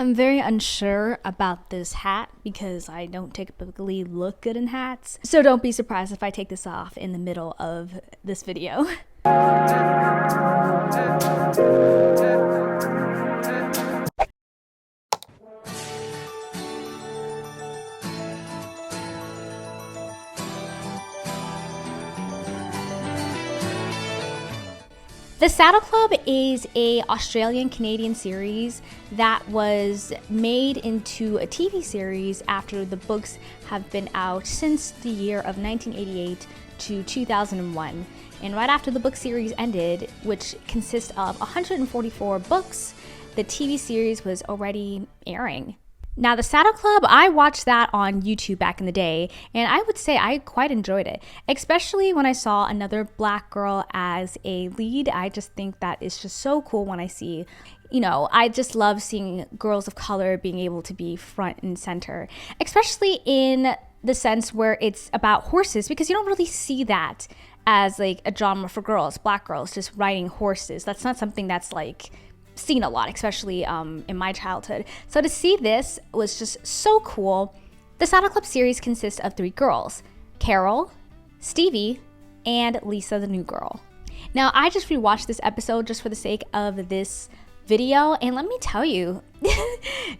I'm very unsure about this hat because I don't typically look good in hats. So don't be surprised if I take this off in the middle of this video. The Saddle Club is a Australian-Canadian series that was made into a TV series after the books have been out since the year of 1988 to 2001. And right after the book series ended, which consists of 144 books, the TV series was already airing. Now, the Saddle Club, I watched that on YouTube back in the day, and I would say I quite enjoyed it, especially when I saw another black girl as a lead. I just think that is just so cool when I see, I just love seeing girls of color being able to be front and center, especially in the sense where it's about horses, because you don't really see that as like a genre for girls, black girls just riding horses. That's not something that's like seen a lot, especially in my childhood. So to see this was just so cool. The Saddle Club series consists of 3 girls: Carol, Stevie, and Lisa, the new girl. Now, I just rewatched this episode just for the sake of this video, and let me tell you,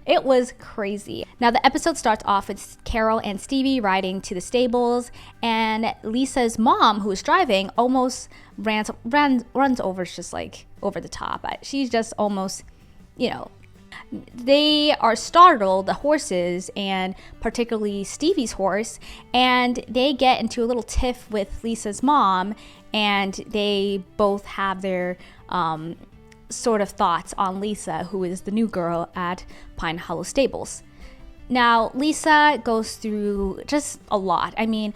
it was crazy. Now, the episode starts off with Carol and Stevie riding to the stables, and Lisa's mom, who is driving, almost runs over, just like over the top. She's just almost, they are startled, the horses, and particularly Stevie's horse, and they get into a little tiff with Lisa's mom, and they both have their sort of thoughts on Lisa, who is the new girl at Pine Hollow Stables. Now, Lisa goes through just a lot. I mean,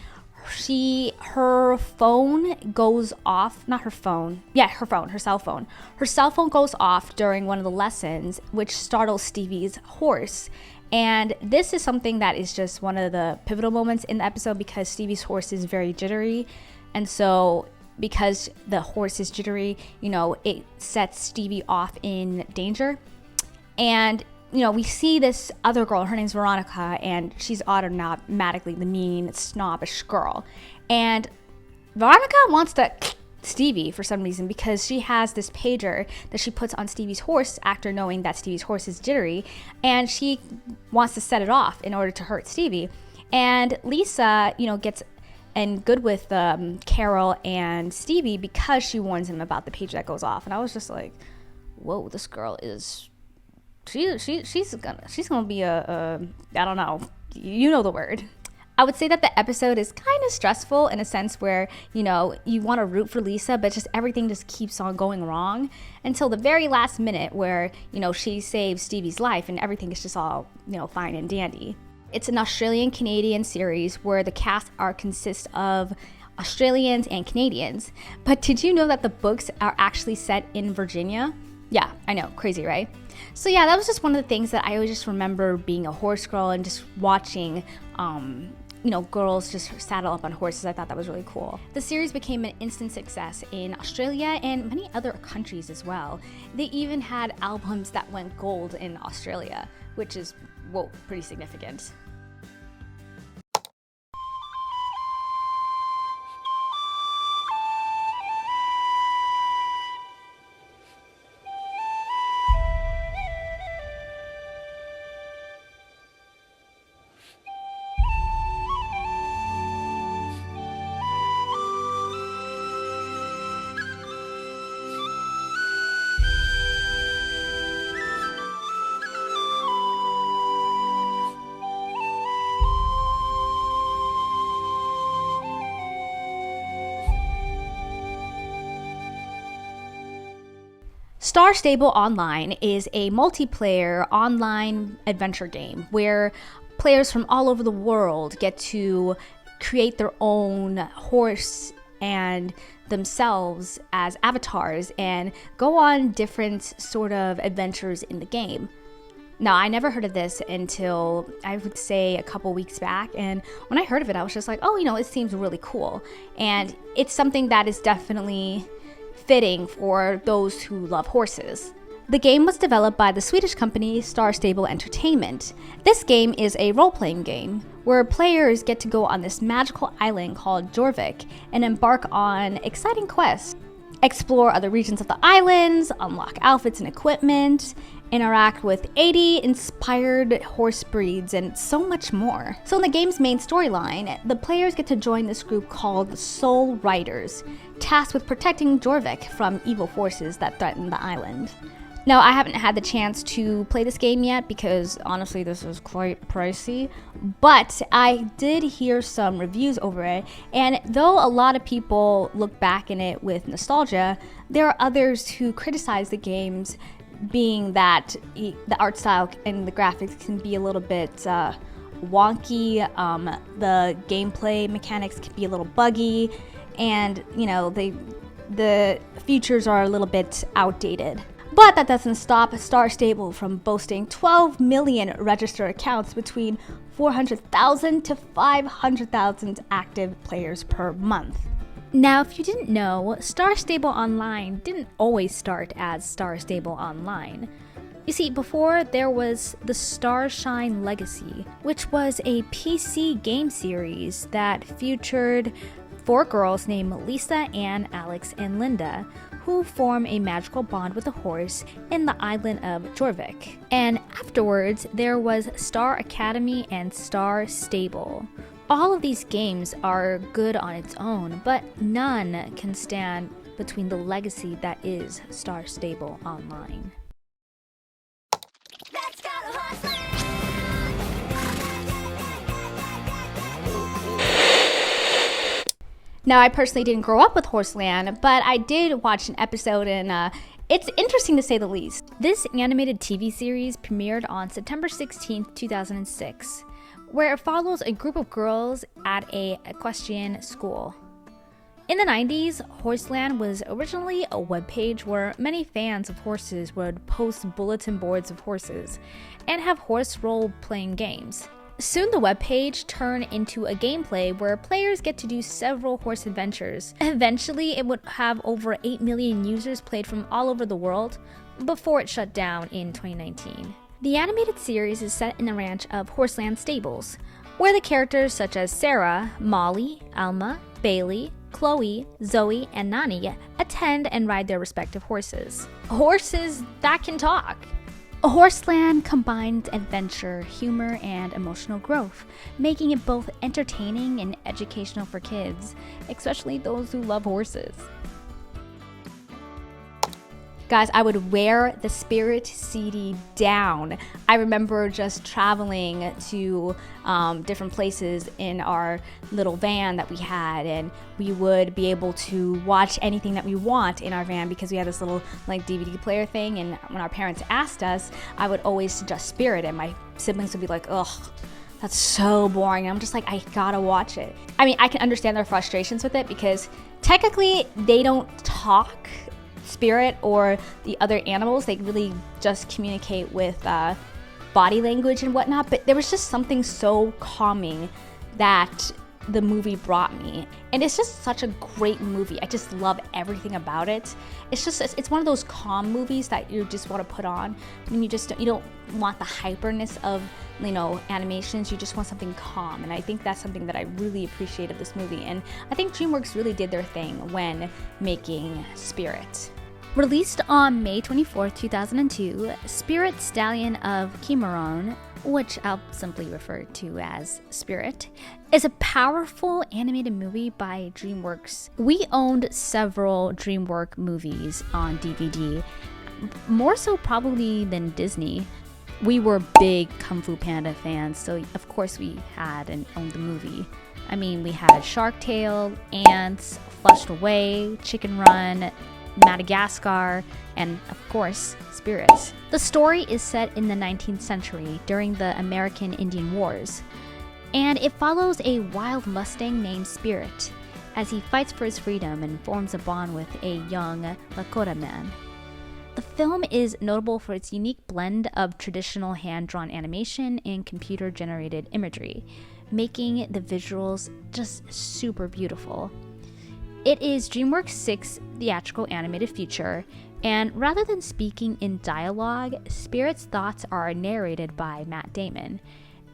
her phone goes off, her cell phone. Her cell phone goes off during one of the lessons, which startles Stevie's horse. And this is something that is just one of the pivotal moments in the episode because Stevie's horse is very jittery. And so because the horse is jittery, it sets Stevie off in danger. And we see this other girl, her name's Veronica, and she's automatically the mean, snobbish girl. And Veronica wants to Stevie for some reason because she has this pager that she puts on Stevie's horse after knowing that Stevie's horse is jittery, and she wants to set it off in order to hurt Stevie. And Lisa, gets and good with Carol and Stevie because she warns him about the pager that goes off. And I was just like, whoa, this girl is... She's gonna be I don't know, you know the word. I would say that the episode is kind of stressful in a sense where, you want to root for Lisa, but just everything just keeps on going wrong until the very last minute where, she saves Stevie's life and everything is just all, fine and dandy. It's an Australian-Canadian series where the cast consists of Australians and Canadians. But did you know that the books are actually set in Virginia? Yeah, I know, crazy, right? So yeah, that was just one of the things that I always just remember being a horse girl and just watching, girls just saddle up on horses. I thought that was really cool. The series became an instant success in Australia and many other countries as well. They even had albums that went gold in Australia, which is, pretty significant. Star Stable Online is a multiplayer online adventure game where players from all over the world get to create their own horse and themselves as avatars and go on different sort of adventures in the game. Now, I never heard of this until I would say a couple weeks back, and when I heard of it, I was just like, it seems really cool. And it's something that is definitely fitting for those who love horses. The game was developed by the Swedish company Star Stable Entertainment. This game is a role-playing game where players get to go on this magical island called Jorvik and embark on exciting quests. Explore other regions of the islands, unlock outfits and equipment, interact with 80 inspired horse breeds, and so much more. So in the game's main storyline, the players get to join this group called Soul Riders, tasked with protecting Jorvik from evil forces that threaten the island. Now, I haven't had the chance to play this game yet because honestly this is quite pricey, but I did hear some reviews over it, and though a lot of people look back in it with nostalgia, there are others who criticize the games, being that the art style and the graphics can be a little bit wonky, the gameplay mechanics can be a little buggy, and the features are a little bit outdated. But that doesn't stop Star Stable from boasting 12 million registered accounts, between 400,000 to 500,000 active players per month. Now, if you didn't know, Star Stable Online didn't always start as Star Stable Online. You see, before there was the Starshine Legacy, which was a PC game series that featured 4 girls named Lisa, Anne, Alex, and Linda, who form a magical bond with a horse in the island of Jorvik. And afterwards, there was Star Academy and Star Stable. All of these games are good on its own, but none can stand between the legacy that is Star Stable Online. Let's go to Horseland! Now, I personally didn't grow up with Horseland, but I did watch an episode, and it's interesting to say the least. This animated TV series premiered on September 16th, 2006, where it follows a group of girls at an equestrian school. In the 90s, Horseland was originally a webpage where many fans of horses would post bulletin boards of horses and have horse role-playing games. Soon the webpage turned into a gameplay where players get to do several horse adventures. Eventually, it would have over 8 million users played from all over the world before it shut down in 2019. The animated series is set in the ranch of Horseland Stables, where the characters such as Sarah, Molly, Alma, Bailey, Chloe, Zoe, and Nani attend and ride their respective horses. Horses that can talk! Horseland combines adventure, humor, and emotional growth, making it both entertaining and educational for kids, especially those who love horses. Guys, I would wear the Spirit CD down. I remember just traveling to different places in our little van that we had, and we would be able to watch anything that we want in our van because we had this little DVD player thing, and when our parents asked us, I would always suggest Spirit, and my siblings would be like, ugh, that's so boring. And I'm just like, I gotta watch it. I mean, I can understand their frustrations with it because technically they don't talk, Spirit or the other animals. They really just communicate with body language and whatnot, but there was just something so calming that the movie brought me, and it's just such a great movie. I just love everything about it. It's one of those calm movies that you just want to put on when you don't want the hyperness of animations. You just want something calm, and I think that's something that I really appreciate of this movie, and I think DreamWorks really did their thing when making Spirit. Released on May 24, 2002, Spirit Stallion of Cimarron, which I'll simply refer to as Spirit, is a powerful animated movie by DreamWorks. We owned several DreamWorks movies on DVD, more so probably than Disney. We were big Kung Fu Panda fans, so of course we had and owned the movie. I mean, we had Shark Tale, Ants, Flushed Away, Chicken Run, Madagascar, and of course, Spirit. The story is set in the 19th century during the American Indian Wars, and it follows a wild Mustang named Spirit as he fights for his freedom and forms a bond with a young Lakota man. The film is notable for its unique blend of traditional hand-drawn animation and computer-generated imagery, making the visuals just super beautiful. It is DreamWorks' 6th theatrical animated feature, And rather than speaking in dialogue, Spirit's thoughts are narrated by Matt Damon,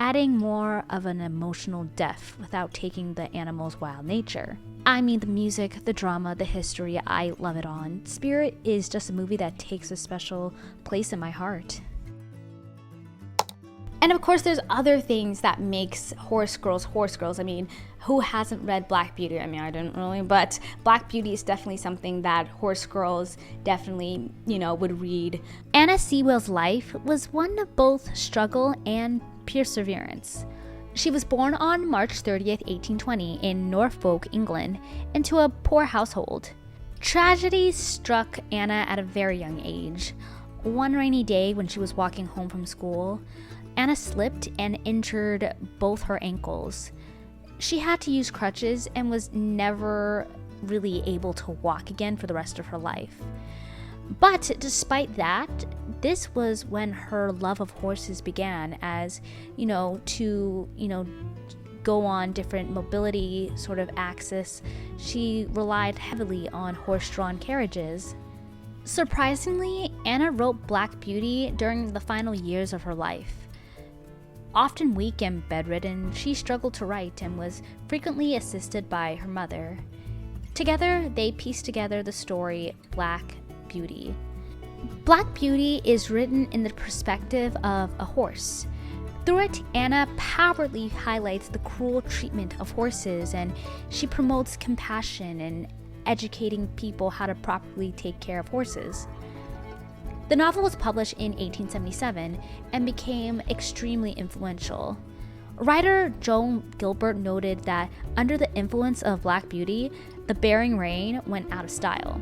adding more of an emotional depth without taking the animal's wild nature. I mean, the music, the drama, the history, I love it all. And Spirit is just a movie that takes a special place in my heart. And of course, there's other things that makes Horse Girls. I mean, who hasn't read Black Beauty? I mean, I didn't really, but Black Beauty is definitely something that Horse Girls definitely, would read. Anna Sewell's life was one of both struggle and perseverance. She was born on March 30th, 1820 in Norfolk, England, into a poor household. Tragedy struck Anna at a very young age. One rainy day when she was walking home from school, Anna slipped and injured both her ankles. She had to use crutches and was never really able to walk again for the rest of her life. But despite that, this was when her love of horses began, as, to go on different mobility sort of axis. She relied heavily on horse-drawn carriages. Surprisingly, Anna wrote Black Beauty during the final years of her life. Often weak and bedridden, she struggled to write and was frequently assisted by her mother. Together, they pieced together the story Black Beauty. Black Beauty is written in the perspective of a horse. Through it, Anna powerfully highlights the cruel treatment of horses, and she promotes compassion and educating people how to properly take care of horses. The novel was published in 1877 and became extremely influential. Writer Joan Gilbert noted that under the influence of Black Beauty, the bearing rein went out of style.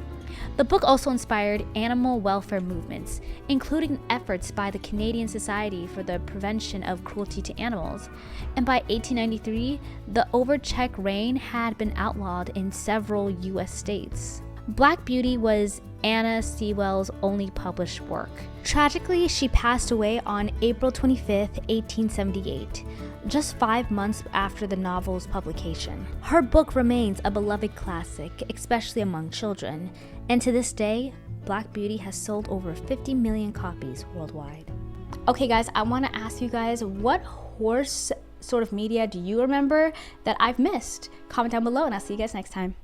The book also inspired animal welfare movements, including efforts by the Canadian Society for the Prevention of Cruelty to Animals, and by 1893, the overcheck rein had been outlawed in several U.S. states. Black Beauty was Anna Sewell's only published work. Tragically, she passed away on April 25, 1878, just 5 months after the novel's publication. Her book remains a beloved classic, especially among children, and to this day, Black Beauty has sold over 50 million copies worldwide. Okay guys, I want to ask you guys, what horse sort of media do you remember that I've missed? Comment down below and I'll see you guys next time.